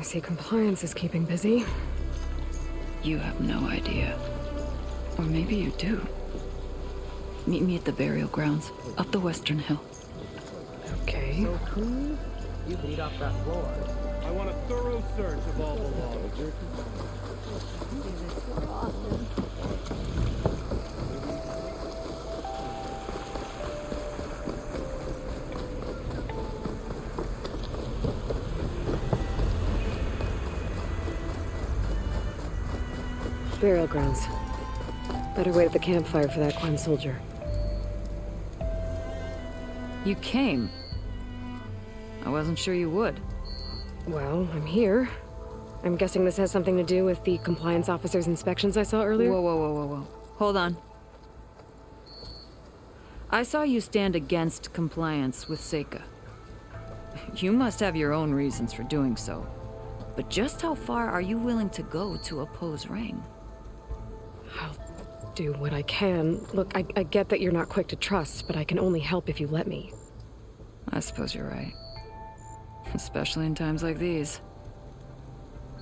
see compliance is keeping busy. You have no idea. Or maybe you do. Meet me at the burial grounds, up the western hill. Okay. So clean, you can eat off that floor. I want a thorough search of all belongings. Burial grounds. Better wait at the campfire for that Quen soldier. You came. I wasn't sure you would. Well, I'm here. I'm guessing this has something to do with the compliance officer's inspections I saw earlier? Whoa. Hold on. I saw you stand against compliance with Seika. You must have your own reasons for doing so. But just how far are you willing to go to oppose Rang? I'll do what I can. Look, I get that you're not quick to trust, but I can only help if you let me. I suppose you're right. Especially in times like these.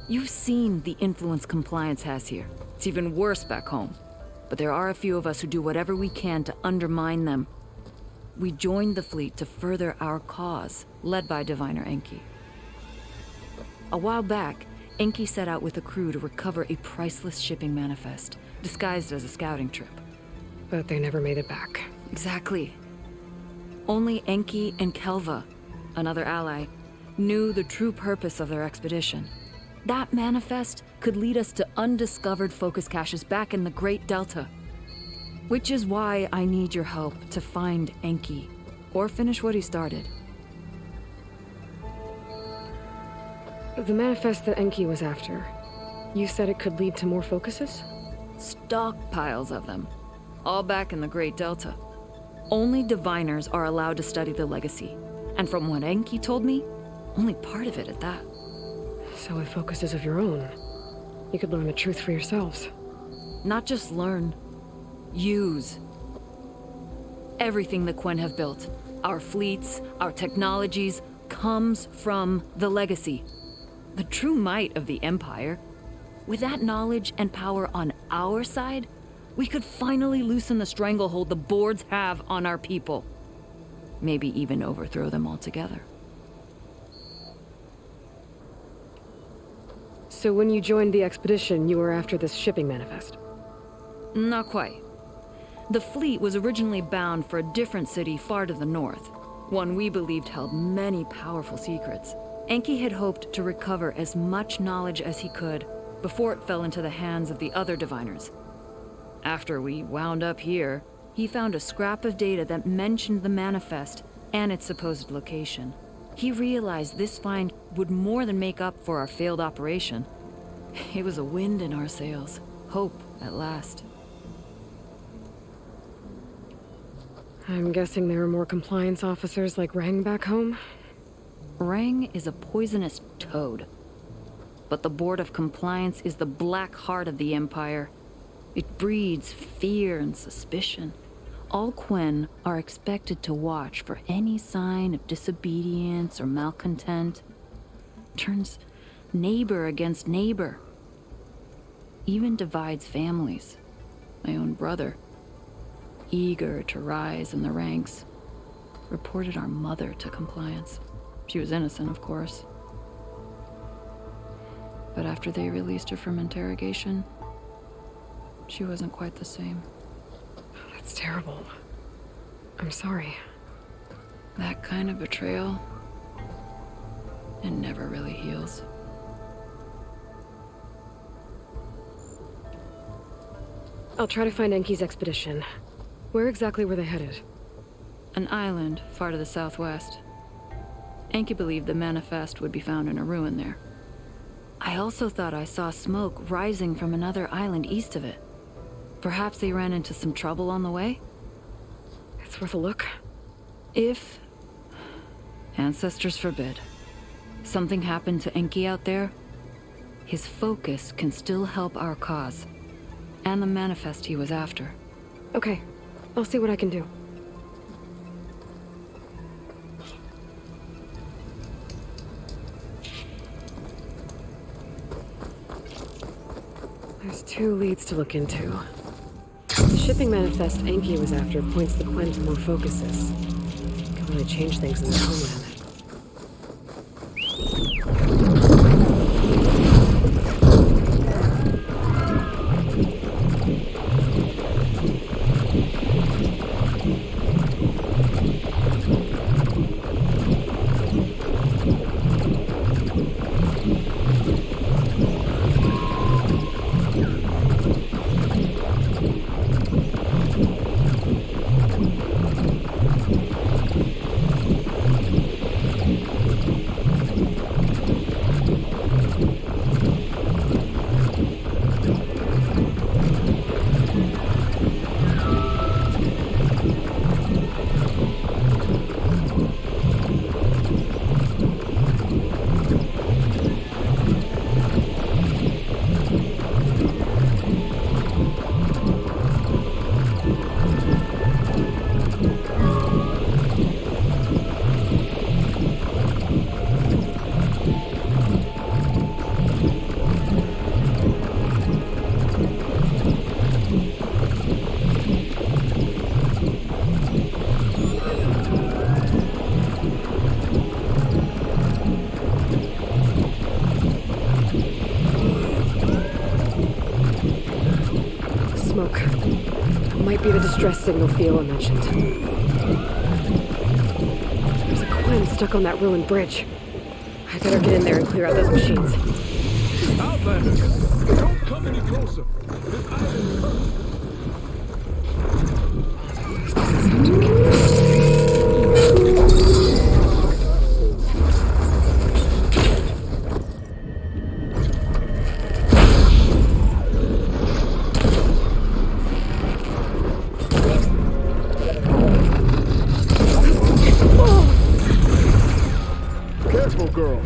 You've seen the influence compliance has here. It's even worse back home. But there are a few of us who do whatever we can to undermine them. We joined the fleet to further our cause, led by Diviner Enki. A while back, Enki set out with a crew to recover a priceless shipping manifest, disguised as a scouting trip. But they never made it back. Exactly. Only Enki and Kelva, another ally, knew the true purpose of their expedition. That manifest could lead us to undiscovered focus caches back in the Great Delta. Which is why I need your help to find Enki, or finish what he started. The manifest that Enki was after, you said it could lead to more focuses? Stockpiles of them, all back in the Great Delta. Only diviners are allowed to study the legacy, and from what Enki told me, only part of it at that. So with focuses of your own, you could learn the truth for yourselves. Not just learn, use. Everything the Quen have built, our fleets, our technologies, comes from the legacy. The true might of the Empire. With that knowledge and power on our side, we could finally loosen the stranglehold the boards have on our people. Maybe even overthrow them altogether. So when you joined the expedition, you were after this shipping manifest? Not quite. The fleet was originally bound for a different city far to the north, one we believed held many powerful secrets. Enki had hoped to recover as much knowledge as he could before it fell into the hands of the other diviners. After we wound up here, he found a scrap of data that mentioned the manifest and its supposed location. He realized this find would more than make up for our failed operation. It was a wind in our sails. Hope, at last. I'm guessing there are more compliance officers like Rang back home? Rang is a poisonous toad. But the Board of Compliance is the black heart of the Empire. It breeds fear and suspicion. All Quen are expected to watch for any sign of disobedience or malcontent. Turns neighbor against neighbor. Even divides families. My own brother, eager to rise in the ranks, reported our mother to Compliance. She was innocent, of course. But after they released her from interrogation, she wasn't quite the same. That's terrible. I'm sorry. That kind of betrayal, it never really heals. I'll try to find Enki's expedition. Where exactly were they headed? An island far to the southwest. Enki believed the manifest would be found in a ruin there. I also thought I saw smoke rising from another island east of it. Perhaps they ran into some trouble on the way? It's worth a look. If, ancestors forbid, something happened to Enki out there, his focus can still help our cause, and the manifest he was after. Okay, I'll see what I can do. There's 2 leads to look into. The shipping manifest Enki was after points the Quen to more focuses. Could really change things in their homeland. Smoke. Might be the distress signal Fiona mentioned. There's a Quen stuck on that ruined bridge. I better get in there and clear out those machines. Outlander! Don't come any closer! This island hurts! Careful, girl.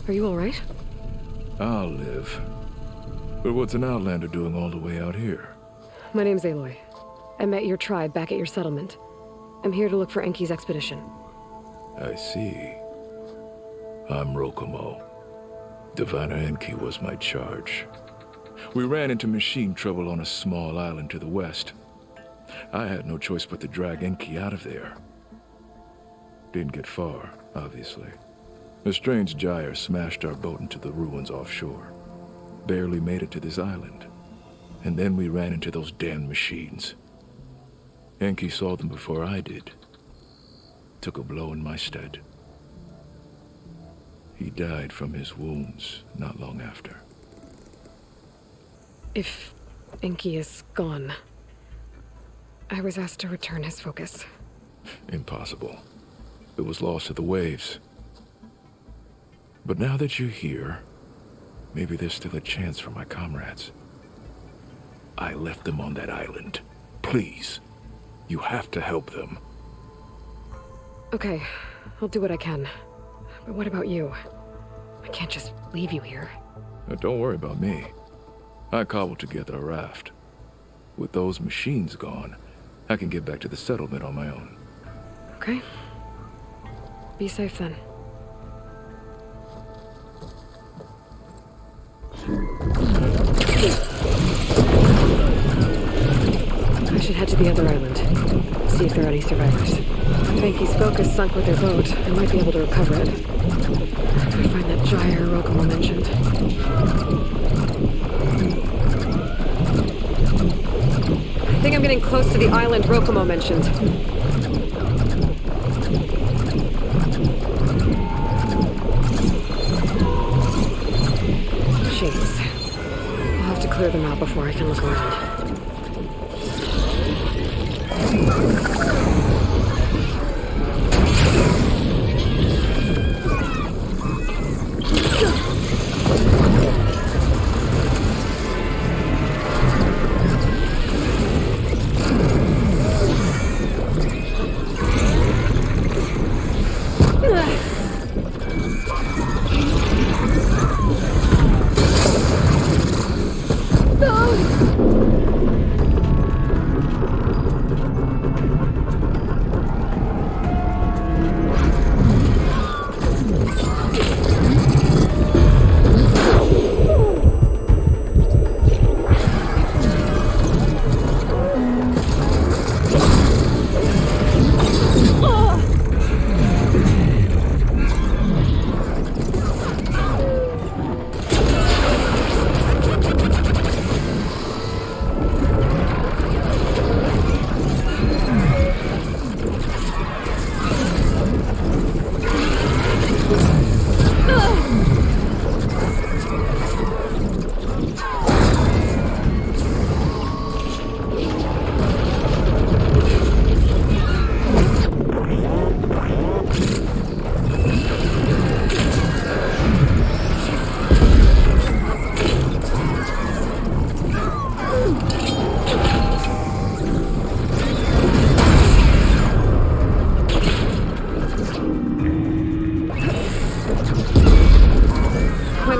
Are you all right? I'll live. But what's an outlander doing all the way out here? My name's Aloy. I met your tribe back at your settlement. I'm here to look for Enki's expedition. I see. I'm Rokomo. Diviner Enki was my charge. We ran into machine trouble on a small island to the west. I had no choice but to drag Enki out of there. Didn't get far, obviously. A strange gyre smashed our boat into the ruins offshore. Barely made it to this island. And then we ran into those damn machines. Enki saw them before I did. Took a blow in my stead. He died from his wounds not long after. If Enki is gone, I was asked to return his focus. Impossible. It was lost to the waves. But now that you're here, maybe there's still a chance for my comrades. I left them on that island. Please, you have to help them. Okay, I'll do what I can. But what about you? I can't just leave you here. Don't worry about me. I cobbled together a raft. With those machines gone, I can get back to the settlement on my own. Okay. Be safe then. I should head to the other island. See if there are any survivors. If Enki's focus sunk with their boat, I might be able to recover it. Gotta find that gyre Rokomo mentioned. I think I'm getting close to the island Rokomo mentioned. Jeez. I'll have to clear them out before I can look around.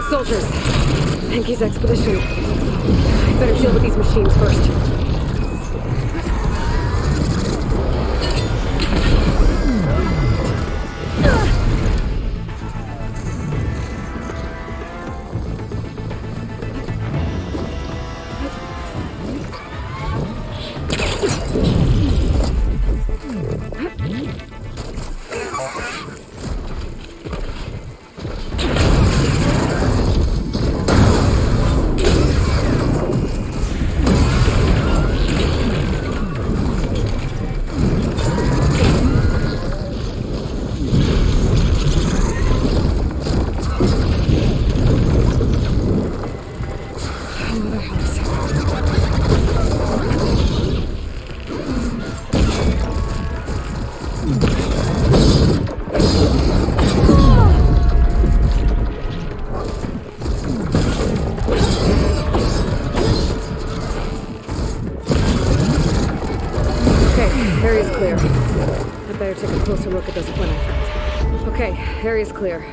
Soldiers. Enki's expedition. I better deal with these machines first. Area's clear.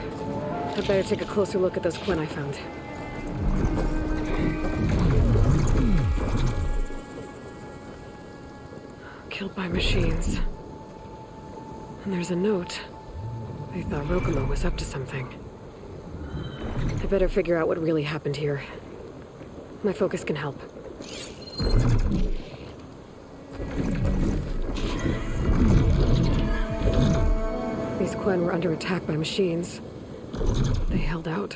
I'd better take a closer look at those Quinn I found. Killed by machines. And there's a note. They thought Rokomo was up to something. I better figure out what really happened here. My focus can help. These Quen were under attack by machines. They held out.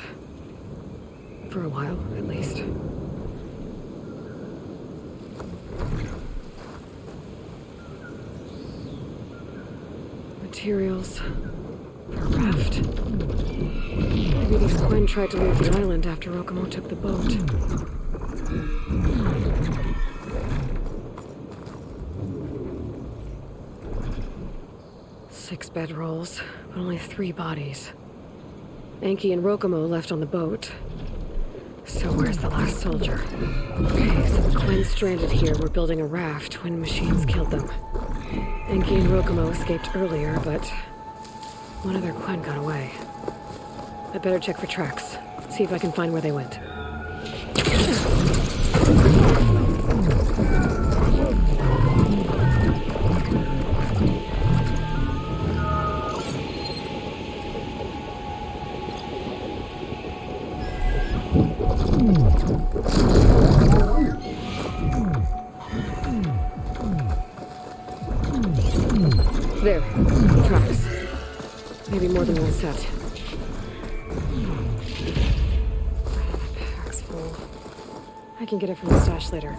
For a while, at least. Materials for a raft. Maybe these Quen tried to leave the island after Rokomo took the boat. 6 bedrolls, but only 3 bodies. Enki and Rokomo left on the boat. So where's the last soldier? Okay, so the Quen stranded here were building a raft when machines killed them. Enki and Rokomo escaped earlier, but one of their Quen got away. I better check for tracks, see if I can find where they went. There. Tracks. Maybe more than one set. My pack's full. I can get it from the stash later.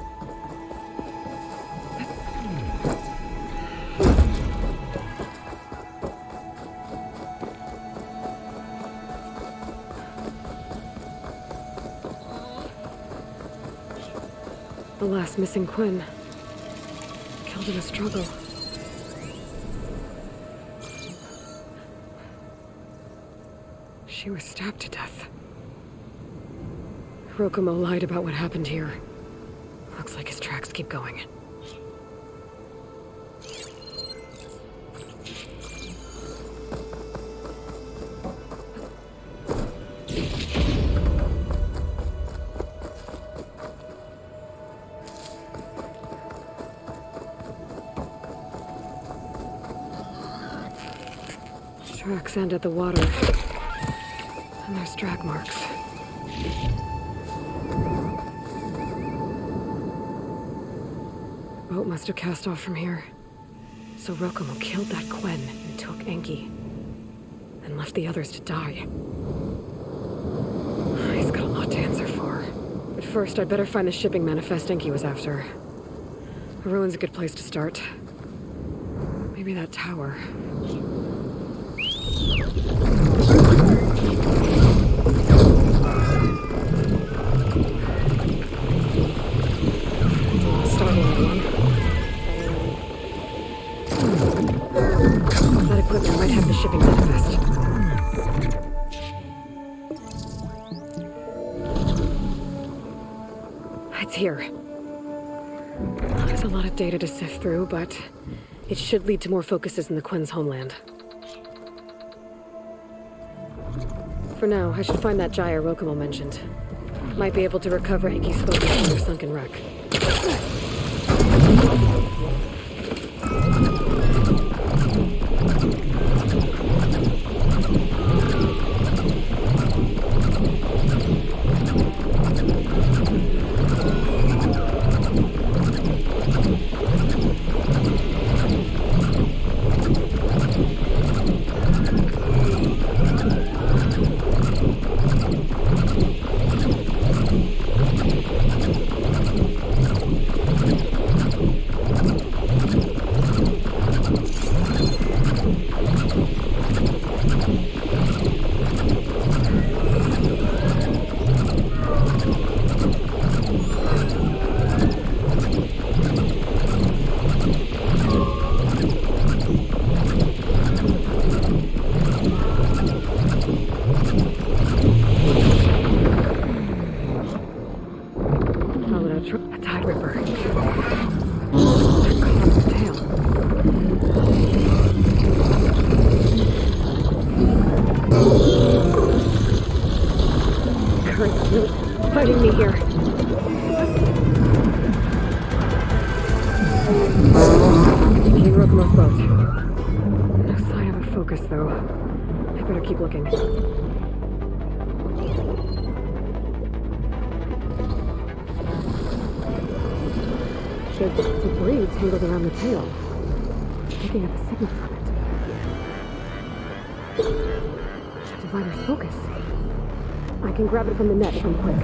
The last missing Quen. Killed in a struggle. She was stabbed to death. Rokomo lied about what happened here. Looks like his tracks keep going. Tracks end at the water. And there's drag marks. The boat must have cast off from here. So Rokomo killed that Quen and took Enki. And left the others to die. He's got a lot to answer for. But first, I'd better find the shipping manifest Enki was after. A ruin's a good place to start. Maybe that tower. That equipment might have the shipping manifest. It's here. There's a lot of data to sift through, but it should lead to more focuses in the Quen's homeland. For now, I should find that gyre Rokomo mentioned. Might be able to recover Enki's focus from their sunken wreck. A tide ripper. Tail. Current's really fighting me here. Enki and Rokomo's boat. No sign of a focus, though. I better keep looking. The debris tangled around the tail. Picking up a signal from it. Divider's focus. I can grab it from the net if I'm quick.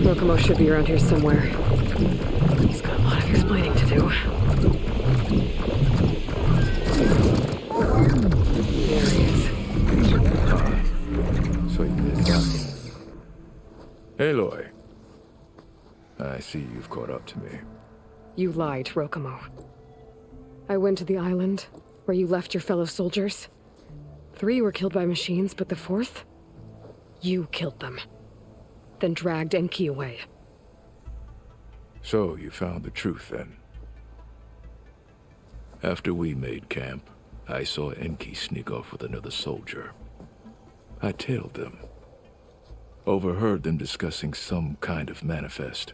Rokomo should be around here somewhere. He's got a lot of explaining to do. There he is. So you did it. Aloy. I see you've caught up to me. You lied, Rokomo. I went to the island where you left your fellow soldiers. 3 were killed by machines, but the 4th? You killed them. Then dragged Enki away. So you found the truth then? After we made camp, I saw Enki sneak off with another soldier. I tailed them. Overheard them discussing some kind of manifest.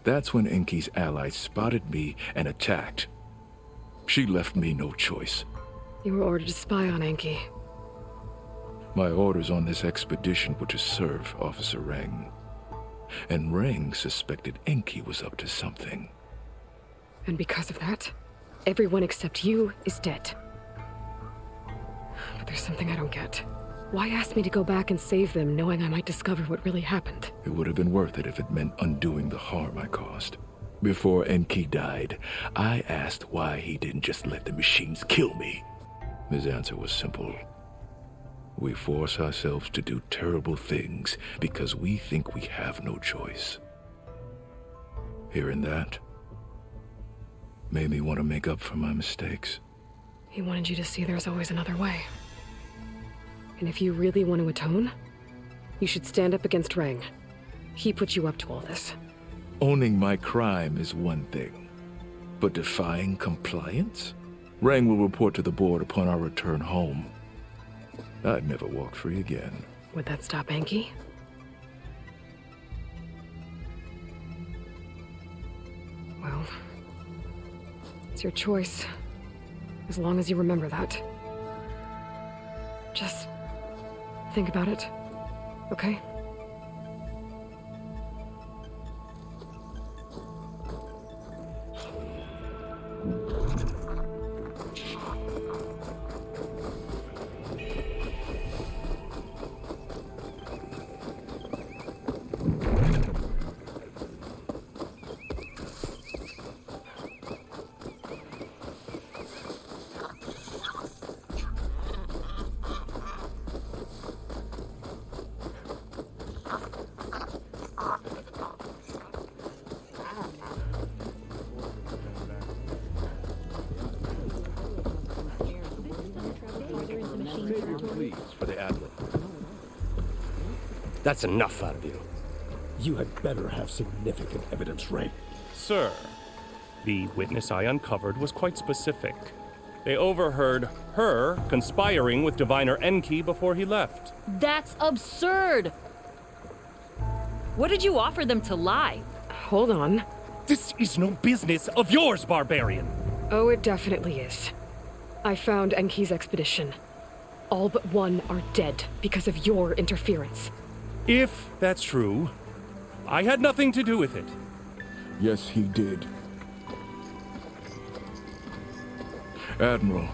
That's when Enki's allies spotted me and attacked. She left me no choice. You were ordered to spy on Enki. My orders on this expedition were to serve Officer Reng. And Reng suspected Enki was up to something. And because of that, everyone except you is dead. But there's something I don't get. Why ask me to go back and save them, knowing I might discover what really happened? It would have been worth it if it meant undoing the harm I caused. Before Enki died, I asked why he didn't just let the machines kill me. His answer was simple. We force ourselves to do terrible things because we think we have no choice. Hearing that made me want to make up for my mistakes. He wanted you to see there's always another way. And if you really want to atone, you should stand up against Reng. He put you up to all this. Owning my crime is one thing, but defying compliance? Reng will report to the board upon our return home. I'd never walk free again. Would that stop Enki? Well, it's your choice. As long as you remember that. Just think about it, okay? Please, for the Admiral. That's enough out of you. You had better have significant evidence, Ray. Sir, the witness I uncovered was quite specific. They overheard her conspiring with Diviner Enki before he left. That's absurd! What did you offer them to lie? Hold on. This is no business of yours, barbarian! Oh, it definitely is. I found Enki's expedition. All but one are dead because of your interference. If that's true, I had nothing to do with it. Yes, he did. Admiral,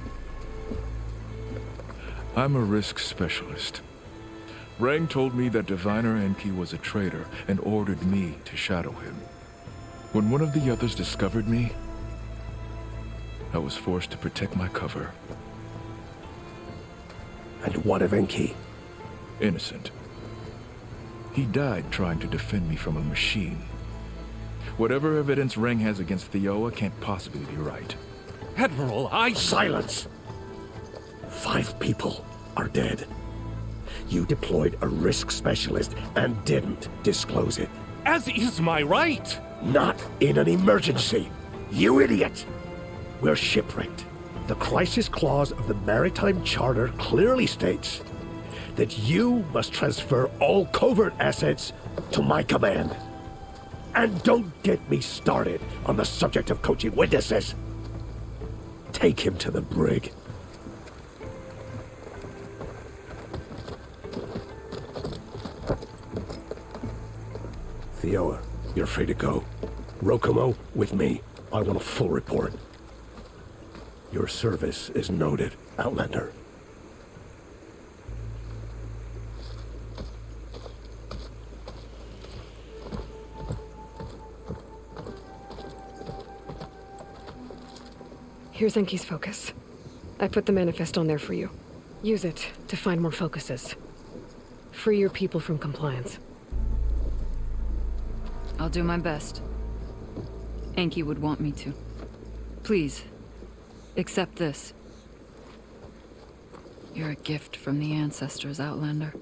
I'm a risk specialist. Rang told me that Diviner Enki was a traitor and ordered me to shadow him. When one of the others discovered me, I was forced to protect my cover. And what of Enki? Innocent. He died trying to defend me from a machine. Whatever evidence Rang has against Theoa can't possibly be right. Admiral, Silence! 5 people are dead. You deployed a risk specialist and didn't disclose it. As is my right! Not in an emergency, you idiot! We're shipwrecked. The crisis clause of the Maritime Charter clearly states that you must transfer all covert assets to my command. And don't get me started on the subject of coaching witnesses. Take him to the brig. Theoa, you're free to go. Rokomo, with me. I want a full report. Your service is noted, Outlander. Here's Enki's focus. I put the manifest on there for you. Use it to find more focuses. Free your people from compliance. I'll do my best. Enki would want me to. Please, accept this. You're a gift from the ancestors, Outlander.